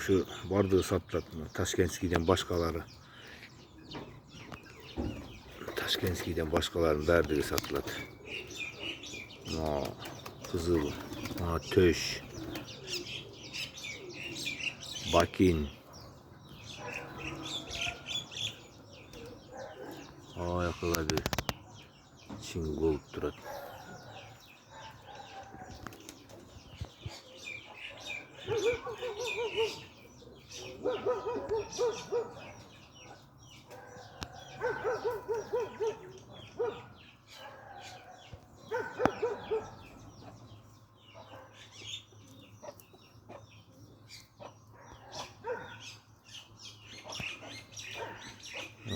şu bardağı satlatma. Taşkentski'den başkaları. Taşkentski'den başkalarının bardağı satlat. Kızıl. Töş. Bakin. Ayakkabı. Çin gold durat.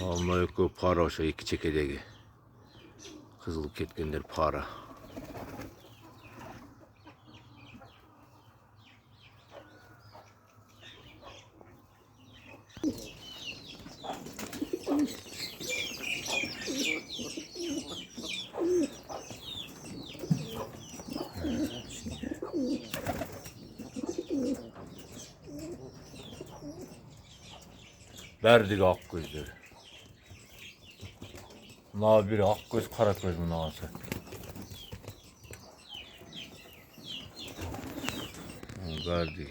Amerika para şey iki çekedegi. Kızıl ketkenler para. Verdik akgözleri. Bunlar biri akgöz, karagöz bunlar. Verdik.